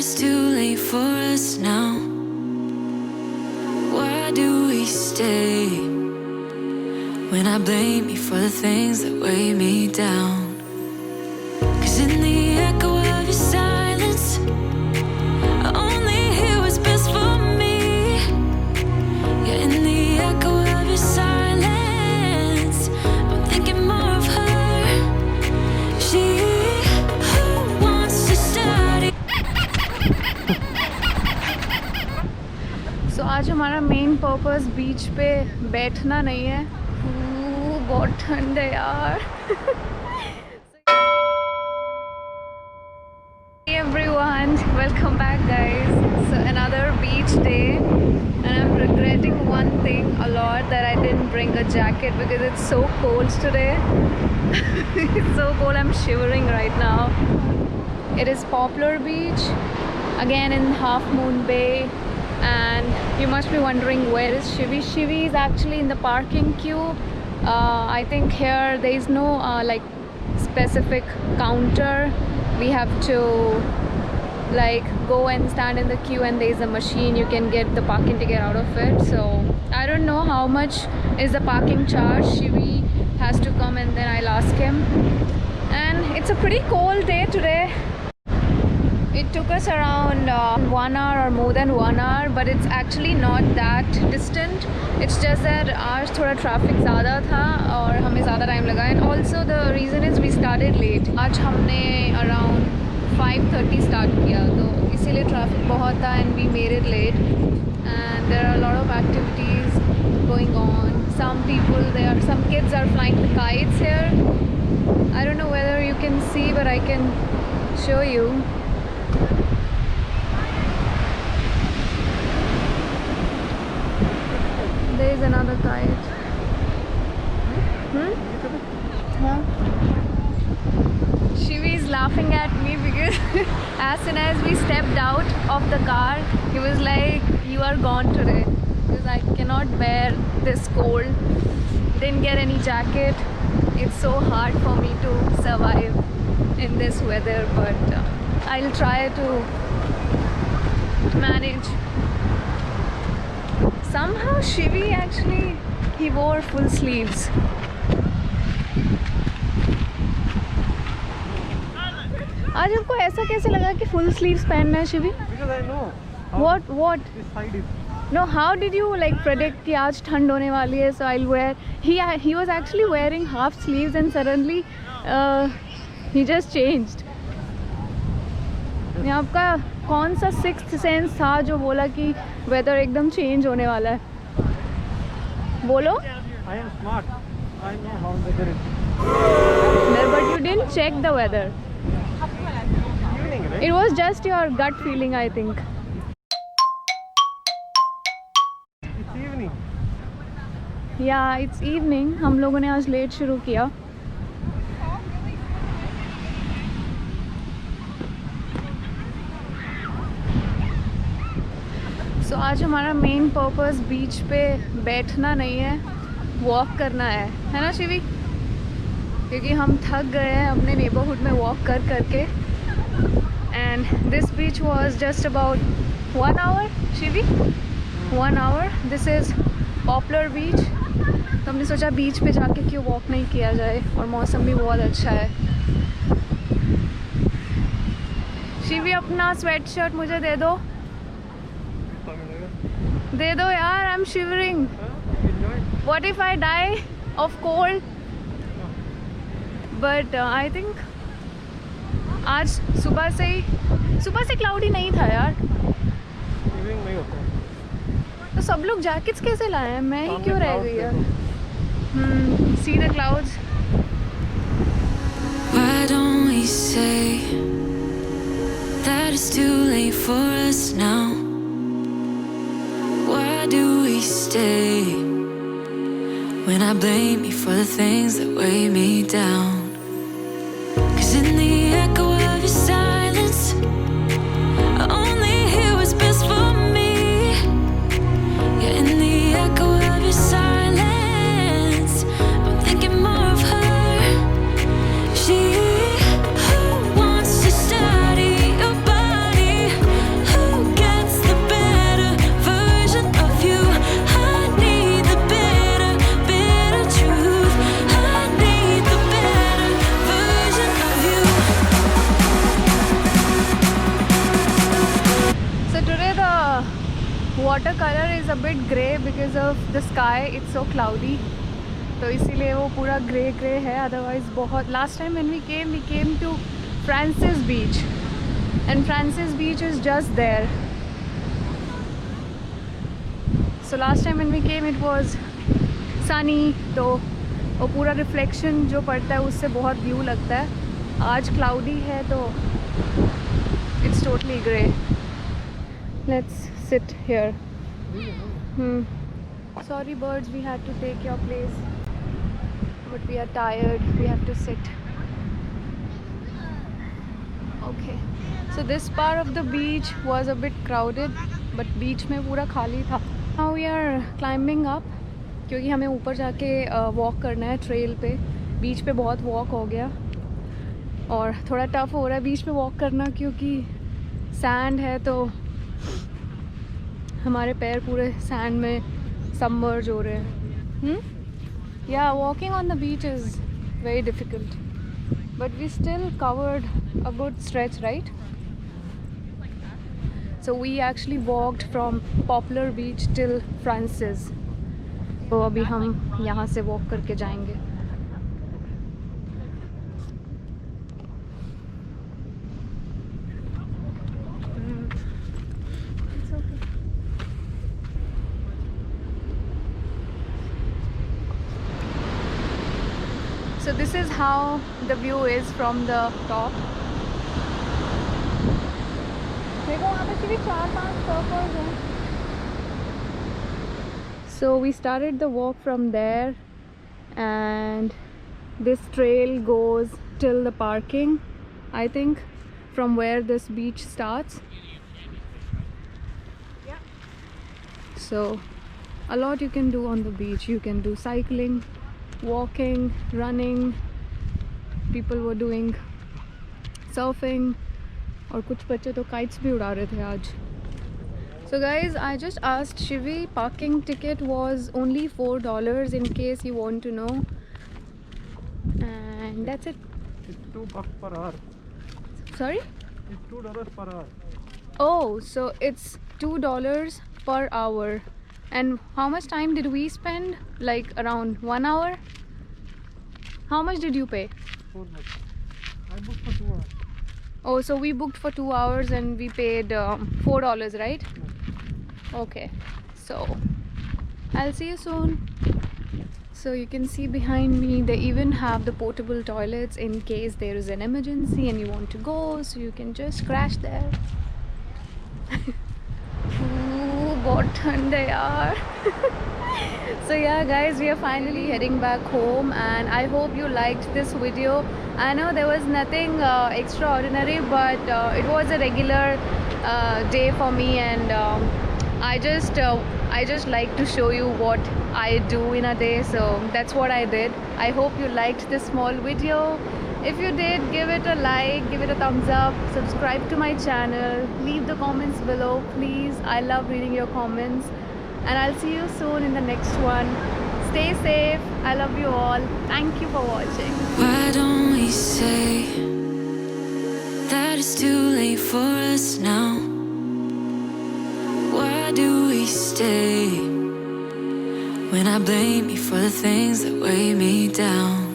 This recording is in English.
it's too late for us now. Why do we stay when I blame you for the things that weigh me down? 'Cause in the echo of your silence, I only hear what's best for me. Yeah, in the echo of your silence, I'm thinking more of her. She who wants to study. So आज हमारा main purpose बीच पे बैठना नहीं है। बहुत ठंड है यार। Hey everyone, welcome back guys. So another beach day and I'm regretting one thing a lot, that I didn't bring a jacket because it's so cold today. It's so cold, I'm shivering right now. It is Poplar Beach, again in Half Moon Bay, and you must be wondering where is Shivi. Shivi is actually in the parking queue. I think here there is no like specific counter. We have to like go and stand in the queue and there is a machine you can get the parking ticket out of it. So I don't know how much is the parking charge. Shivi has to come and then I'll ask him. And it's a pretty cold day today. It took us around 1 hour or more than 1 hour, but it's actually not that distant. It's just that आज थोड़ा traffic ज़्यादा था और हमें ज़्यादा time लगा, and also the reason is we started late. आज हमने around 5:30 start किया, तो इसीलिए traffic बहुत था and we made it late. And there are a lot of activities going on. Some kids are flying the kites here. I don't know whether you can see, but I can show you. There is another kite. Yeah. Shivi is laughing at me because as soon as we stepped out of the car, he was like, "You are gone today," because I cannot bear this cold. Didn't get any jacket. It's so hard for me to survive in this weather, but I'll try to manage. Somehow Shivi actually, he wore full sleeves. आज आपको ऐसा कैसे लगा कि full sleeves पहनना है Shivi? Because I know. What? This side is. No, how did you like predict कि आज ठंड होने वाली है? So I'll wear. He was actually wearing half sleeves and suddenly he just changed. ये आपका कौन सा सिक्स्थ सेंस था जो बोला कि वेदर एकदम चेंज होने वाला है? बोलो। I am smart. I know how weather is. But you didn't check the weather. Evening, right? It was just your gut feeling, I think. It's evening. Yeah, it's evening. हम लोगों ने आज late शुरू किया. So आज हमारा main purpose बीच पे बैठना नहीं है, वॉक करना है ना शिवी? क्योंकि हम थक गए हैं अपने नेबरहुड में वॉक कर करके. And this beach was just about 1 hour, Shivi? 1 hour. This is popular beach. तो हमने सोचा बीच पे जाके क्यों वॉक नहीं किया जाए, और मौसम भी बहुत अच्छा है. शिवी अपना स्वेट शर्ट मुझे दे दो. दे दो यार, I am shivering. What if I die of cold? But I think आज सुबह से क्लाउडी नहीं था यार. Evening नहीं होता है. तो सब लोग जैकेट्स कैसे लाए हैं? मैं ही क्यों रह गई यार? See the clouds. Why don't we say that it's too late for us now? Why do we stay when I blame you for the things that weigh me down? 'Cause in the echo of your silence, I only hear what's best for me. Yeah, in the echo of your silence, I'm thinking more of her. She who wants to study your body. bit grey because of the sky. It's so cloudy. तो इसीलिए वो पूरा grey है. Otherwise बहुत. Last time when we came to Francis Beach, and Francis Beach is just there. So last time when we came it was sunny, तो वो पूरा reflection जो पड़ता है उससे बहुत व्यू लगता है. आज क्लाउडी है तो it's totally grey. Let's sit here. Sorry birds, we had to take your place, but we are tired, we have to sit. Okay, so this part of the beach was a bit crowded, but beach में पूरा खाली था. Now we are climbing up क्योंकि हमें ऊपर जाके walk करना है ट्रेल पे. बीच पे बहुत वॉक हो गया और थोड़ा टफ हो रहा है बीच पे वॉक करना क्योंकि सैंड है, तो हमारे पैर पूरे सैंड में सबमर्ज हो रहे हैं. या walking on the beach is very difficult, but we still covered a good stretch, right? So we actually walked from Poplar Beach till Francis. तो अभी हम यहाँ से वॉक करके जाएंगे. It's okay. So this is how the view is from the top. So we started the walk from there, and this trail goes till the parking, I think, from where this beach starts. So a lot you can do on the beach. You can do cycling, walking, running. People were doing surfing, और कुछ बच्चे तो kites भी उड़ा रहे थे आज. So guys, I just asked Shivi, parking ticket was only $4 in case you want to know, and that's it. It's $2 per hour. Sorry? It's $2 per hour. Oh, so it's $2 per hour. And how much time did we spend? Like around 1 hour? How much did you pay? $4. I booked for 2 hours. Oh, so we booked for 2 hours and we paid $4, right? Okay, so I'll see you soon. So you can see behind me they even have the portable toilets in case there is an emergency and you want to go, so you can just crash there. Ooh, बहुत ठंड है यार. So yeah guys, we are finally heading back home, and I hope you liked this video. I know there was nothing extraordinary, but it was a regular day for me, and I just like to show you what I do in a day, so that's what I did. I hope you liked this small video. If you did, give it a like, give it a thumbs up, subscribe to my channel, leave the comments below please. I love reading your comments, and I'll see you soon in the next one. Stay safe. I love you all. Thank you for watching. Why don't we say that it's too late for us now? Why do we stay when I blame you for the things that weigh me down?